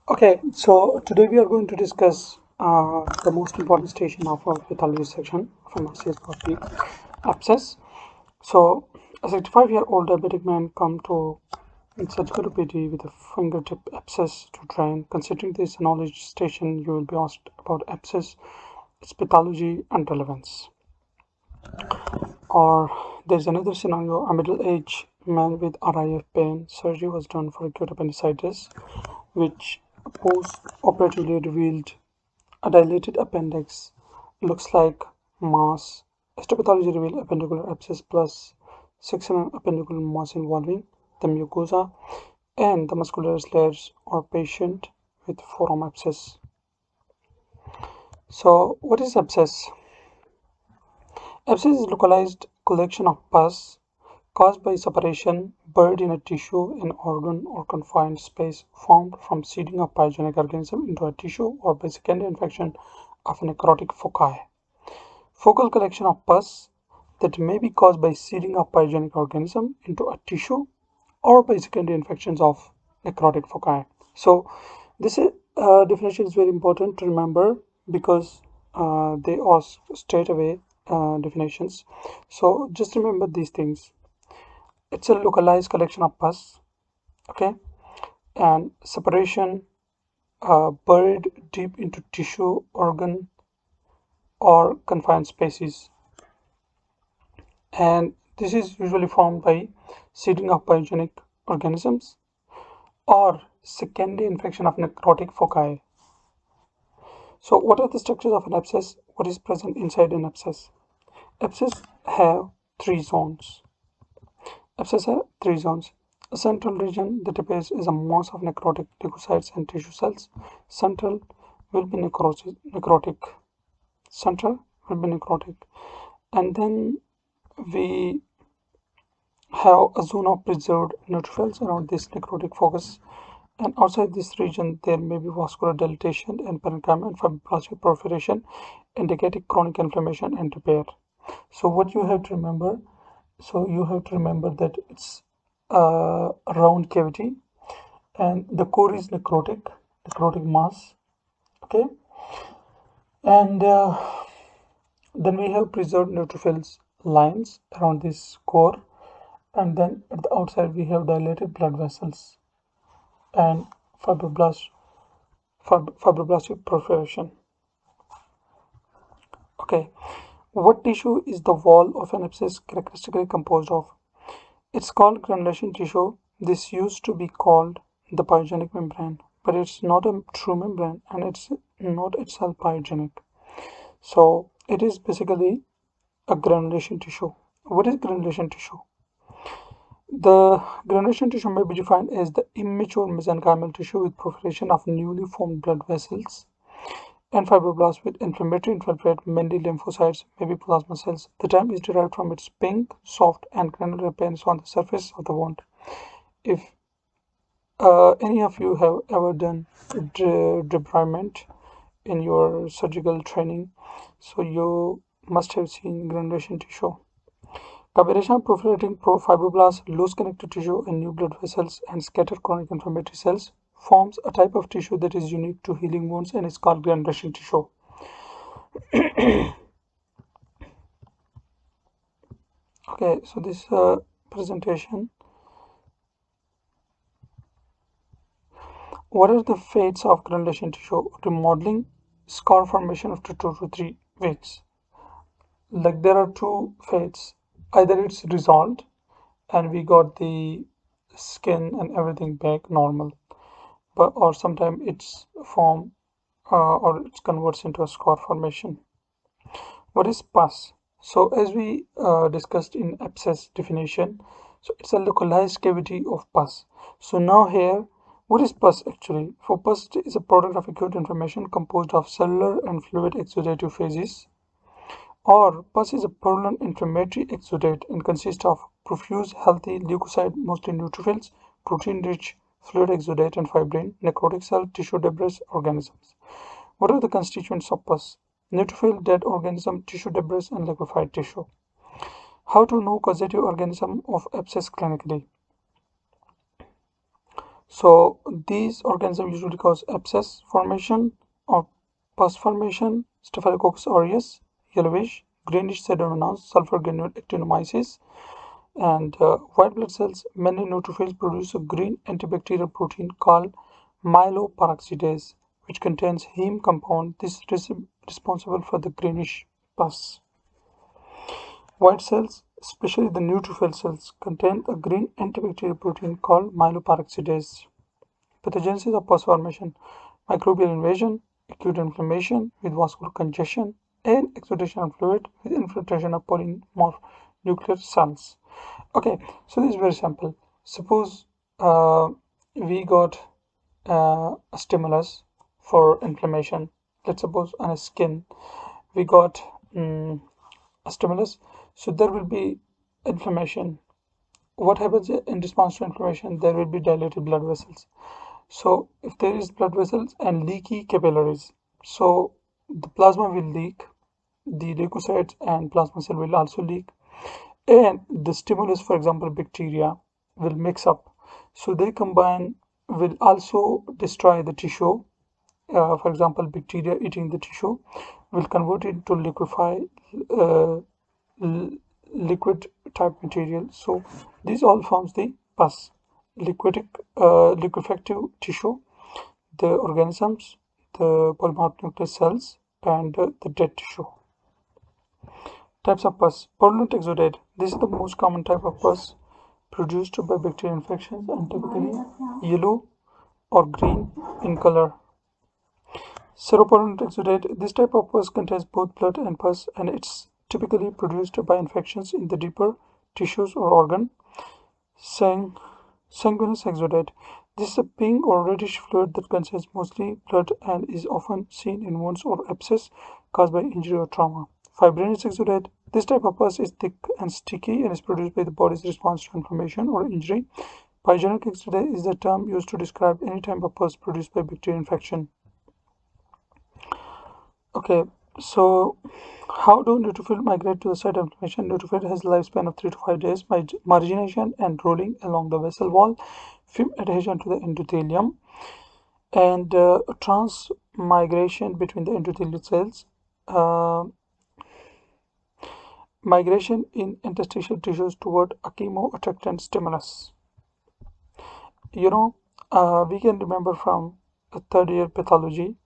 Okay, so today we are going to discuss the most important station of our pathology section from our CS copy, abscess. So, a 65-year-old diabetic man come to surgical OPD with a fingertip abscess to drain. Considering this knowledge station, you will be asked about abscess, its pathology and relevance. Or there's another scenario: a middle-aged man with RIF pain. Surgery was done for acute appendicitis, which post-operatively revealed a dilated appendix, looks like mass. Histopathology revealed appendicular abscess plus 6 appendicular mass involving the mucosa and the muscular layers, or patient with forearm abscess. So, what is abscess? Abscess is localized collection of pus caused by separation, buried in a tissue, an organ, or confined space formed from seeding of pyogenic organism into a tissue or by secondary infection of necrotic foci. Focal collection of pus that may be caused by seeding of pyogenic organism into a tissue or by secondary infections of necrotic foci. So this definition is very important to remember because they ask straight away definitions. So just remember these things. It's a localized collection of pus, okay, and separation, buried deep into tissue, organ, or confined spaces, and this is usually formed by seeding of pyogenic organisms or secondary infection of necrotic foci. So what are the structures of an abscess? What is present inside an abscess? Abscess have three zones. Abscess have three zones. A central region that appears as a mass of necrotic leukocytes and tissue cells. Central will be necrotic. Central will be necrotic. And then we have a zone of preserved neutrophils around this necrotic focus, and outside this region there may be vascular dilatation and parenchyma and fibroblastic proliferation, indicating chronic inflammation and repair. So what you have to remember, that it's a round cavity and the core is necrotic mass, okay, and then we have preserved neutrophils lines around this core, and then at the outside we have dilated blood vessels and fibroblastic proliferation. Okay, what tissue is the wall of an abscess characteristically composed of? It's called granulation tissue. This used to be called the pyogenic membrane, but it's not a true membrane and it's not itself pyogenic. So it is basically a granulation tissue. What is granulation tissue? The granulation tissue may be defined as the immature mesenchymal tissue with proliferation of newly formed blood vessels and fibroblasts with inflammatory infiltrate, mainly lymphocytes, maybe plasma cells. The term is derived from its pink, soft, and granular appearance on the surface of the wound. If any of you have ever done debridement in your surgical training, so you must have seen granulation tissue. Combination of proliferating fibroblasts, loose connective tissue, and new blood vessels and scattered chronic inflammatory cells forms a type of tissue that is unique to healing wounds and is called granulation tissue. Okay, so this presentation. What are the fates of granulation tissue? Remodeling, scar formation after 2 to 3 weeks. Like there are two fates. Either it's resolved and we got the skin and everything back normal, but or sometimes it's form or it converts into a scar formation. What is pus? So as we discussed in abscess definition, so it's a localized cavity of pus. So now here, what is pus actually? For pus is a product of acute inflammation composed of cellular and fluid exudative phases. Or pus is a purulent inflammatory exudate and consists of profuse healthy leukocyte, mostly neutrophils, protein-rich fluid exudate and fibrin, necrotic cell, tissue debris, organisms. What are the constituents of pus? Neutrophil, dead organism, tissue debris, and liquefied tissue. How to know causative organism of abscess clinically? So these organisms usually cause abscess formation or pus formation, Staphylococcus aureus, yellowish, greenish pseudomonas, sulfur granule actinomyces, and white blood cells. Many neutrophils produce a green antibacterial protein called myeloperoxidase, which contains heme compound. This is responsible for the greenish pus. White cells, especially the neutrophil cells, contain a green antibacterial protein called myeloperoxidase. Pathogenesis of pus formation: microbial invasion, acute inflammation with vascular congestion, and exudation of fluid with infiltration of polynuclear cells. Okay, so this is very simple. Suppose we got a stimulus for inflammation. Let's suppose on a skin we got a stimulus, so there will be inflammation. What happens in response to inflammation? There will be dilated blood vessels. So if there is blood vessels and leaky capillaries, so the plasma will leak, the leukocytes and plasma cell will also leak, and the stimulus, for example bacteria, will mix up, so they combine, will also destroy the tissue. For example, bacteria eating the tissue will convert it to uh, liquid type material. So this all forms the pus: liquefactive tissue, the organisms, the polynuclear cells, and the dead tissue. Types of pus: purulent exudate. This is the most common type of pus produced by bacterial infections and typically yellow or green in color. Seropurulent exudate. This type of pus contains both blood and pus, and it's typically produced by infections in the deeper tissues or organ. Sanguinous exudate. This is a pink or reddish fluid that contains mostly blood and is often seen in wounds or abscess caused by injury or trauma. Fibrinous exudate. This type of pus is thick and sticky and is produced by the body's response to inflammation or injury. Pyogenic exudate is the term used to describe any type of pus produced by bacterial infection. Okay, so how do neutrophils migrate to the site of inflammation? Neutrophil has a lifespan of 3 to 5 days by margination and rolling along the vessel wall, film adhesion to the endothelium, and transmigration between the endothelial cells, uh, migration in interstitial tissues toward a chemoattractant stimulus. You know, we can remember from a third year pathology,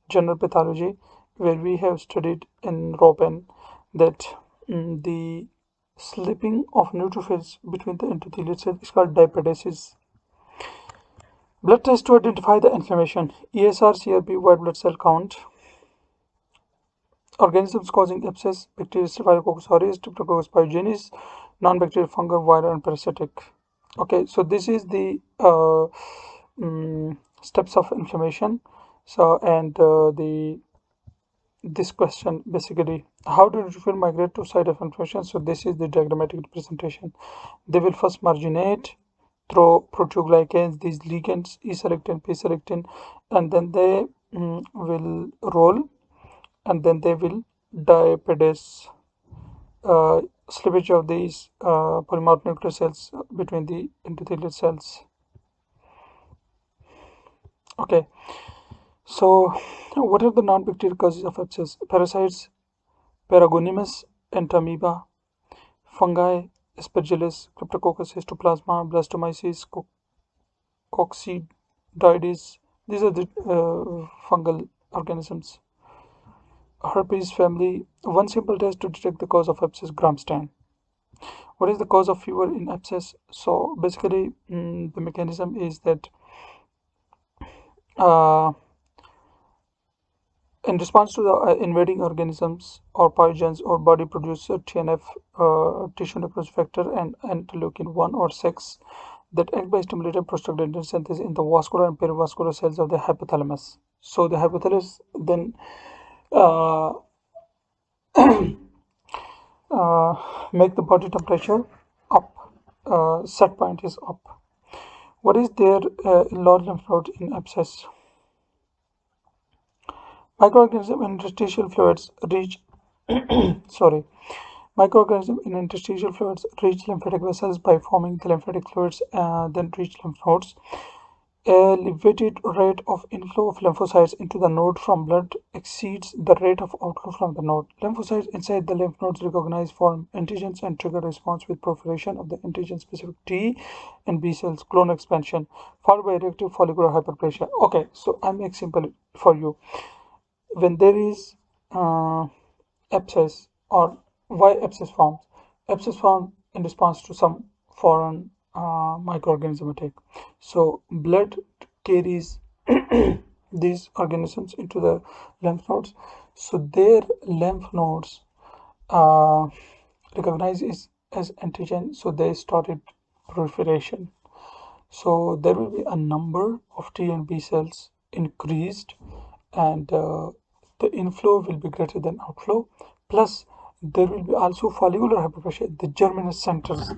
general pathology, where we have studied in Robin that the slipping of neutrophils between the endothelial cells is called dipedesis. Blood test to identify the inflammation: ESR, CRP, white blood cell count. Organisms causing abscess: bacteria, Staphylococcus aureus, Streptococcus pyogenes, non-bacterial, fungal, viral, and parasitic. Okay, so this is the steps of inflammation. So, and the this question basically, how do neutrophils migrate to site of inflammation? So this is the diagrammatic representation. They will first marginate through proteoglycans, these ligands, E-selectin, P-selectin, and then they will roll, and then they will diapedase, slippage of these polymorph nuclear cells between the endothelial cells. Okay, so what are the non-bacterial causes of abscess? Parasites, Paragonimus, entamoeba; fungi, Aspergillus, Cryptococcus, Histoplasma, Blastomyces, Coccidioides. These are the fungal organisms. Herpes family. One simple test to detect the cause of abscess: gram stain. What is the cause of fever in abscess? So basically, the mechanism is that uh, in response to the invading organisms or pathogens, our body produces TNF, tissue necrosis factor, and interleukin 1 or 6 that act by stimulating prostaglandin synthesis in the vascular and perivascular cells of the hypothalamus. So the hypothalamus then uh, make the body temperature up. Set point is up. What is there in large lymph node in abscess? Microorganisms in interstitial fluids reach sorry. Microorganisms in interstitial fluids reach lymphatic vessels by forming the lymphatic fluids, then reach lymph nodes. elevated rate of inflow of lymphocytes into the node from blood exceeds the rate of outflow from the node. Lymphocytes inside the lymph nodes recognize foreign antigens and trigger response with proliferation of the antigen-specific T and B cells, clone expansion, followed by reactive follicular hyperplasia. Okay, so I make simple for you. When there is abscess, or why abscess forms? Abscess forms in response to some foreign microorganism attack. So blood carries these organisms into the lymph nodes. So their lymph nodes uh, recognize it as antigen. So they started proliferation. So there will be a number of T and B cells increased, and the inflow will be greater than outflow. Plus, there will be also follicular hyperplasia. The germinal centers,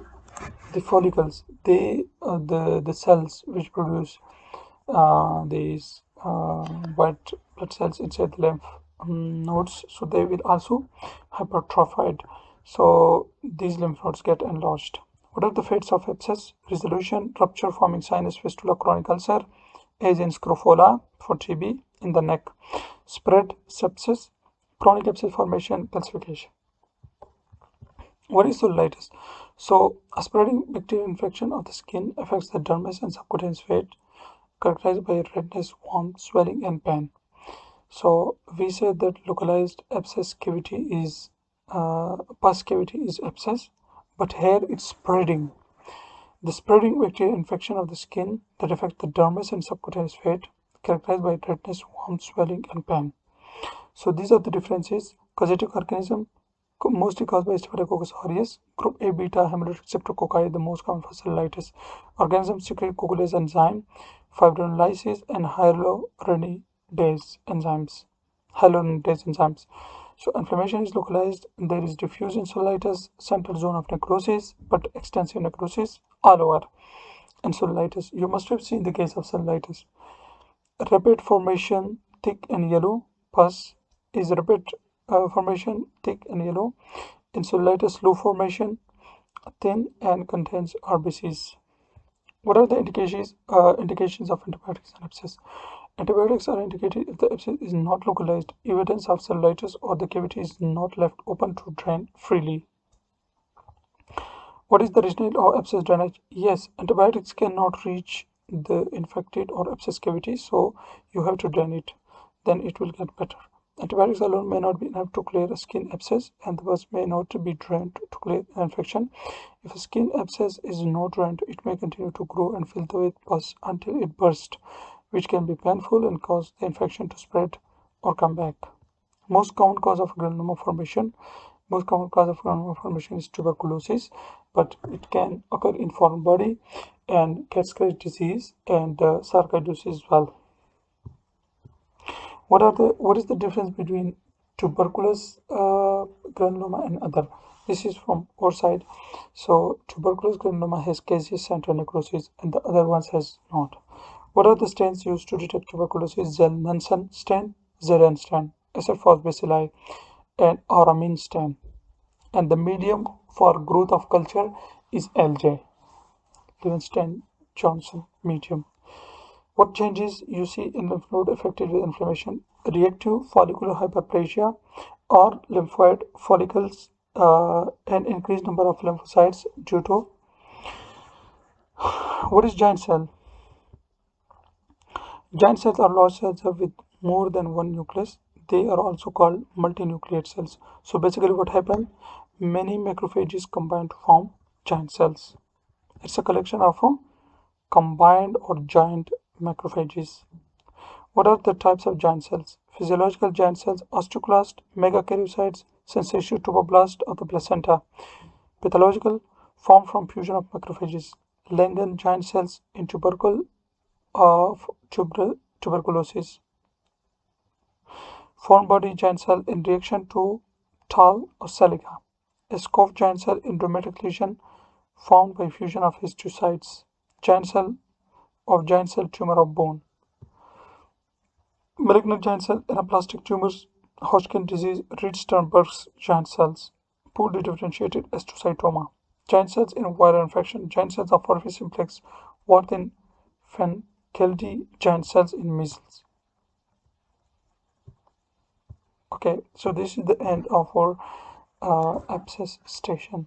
the follicles, the cells which produce these white blood cells inside the lymph nodes, so they will also hypertrophied. So these lymph nodes get enlarged. What are the fates of abscess? Resolution, rupture forming sinus fistula, chronic ulcer, as in scrofola for TB in the neck, spread, sepsis, chronic abscess formation, calcification. What is cellulitis? So, a spreading bacterial infection of the skin affects the dermis and subcutaneous fat, characterized by redness, warmth, swelling, and pain. So, we say that localized abscess cavity is pus cavity is abscess, but here it's spreading. The spreading bacterial infection of the skin that affects the dermis and subcutaneous fat, characterized by redness, warmth, swelling, and pain. So these are the differences. Causative organism mostly caused by Staphylococcus aureus. Group A beta hemolytic streptococci, the most common for cellulitis. Organisms secrete coagulase enzyme, fibrinolysis, and hyaluronidase enzymes. Hyaluronidase enzymes. So inflammation is localized. There is diffuse cellulitis, central zone of necrosis, but extensive necrosis all over. And cellulitis, you must have seen the case of cellulitis. Rapid formation, thick and yellow. Pus is rapid formation, thick and yellow. Insulitis, slow formation, thin and contains RBCs. What are the indications of antibiotics and abscess? Antibiotics are indicated if the abscess is not localized, evidence of cellulitis, or the cavity is not left open to drain freely. What is the regional or abscess drainage? Yes, antibiotics cannot reach the infected or abscess cavity, so you have to drain it. Then it will get better. Antibiotics alone may not be enough to clear a skin abscess, and the pus may not be drained to clear an infection. If a skin abscess is not drained, it may continue to grow and fill with pus until it bursts, which can be painful and cause the infection to spread or come back. Most common cause of granuloma formation. Most common cause of granuloma formation is tuberculosis, but it can occur in foreign body and cat scratch disease and sarcoidosis as well. What is the difference between tuberculous granuloma and other? This is from our side. So tuberculous granuloma has caseous central necrosis and the other ones has not. What are the stains used to detect tuberculosis? Zell-Nansen stain, Zeren stain, Acid-Fos bacilli, and Auramine stain. And the medium for growth of culture is LJ, Livingston-Johnson medium. What changes you see in lymph node affected with inflammation? Reactive follicular hyperplasia or lymphoid follicles, an increased number of lymphocytes due to what is giant cell? Giant cells are large cells with more than one nucleus. They are also called multinucleate cells. So basically what happens? Many macrophages combine to form giant cells. It's a collection of combined or giant macrophages. What are the types of giant cells? Physiological giant cells, osteoclast, megakaryocytes, sensational tuberblast of the placenta. Pathological, formed from fusion of macrophages. Langan giant cells in tubercle of tuberculosis. Foreign body giant cell in reaction to tal or salica. Escov giant cell in rheumatic lesion formed by fusion of histiocytes. Giant cell of giant cell tumor of bone. Malignant giant cell anaplastic tumors, Hodgkin disease, Reed-Sternberg's giant cells, poorly differentiated astrocytoma. Giant cells in viral infection, giant cells of Forfy simplex, Warthin Fenn Kennedy giant cells in measles. Okay, so this is the end of our abscess station.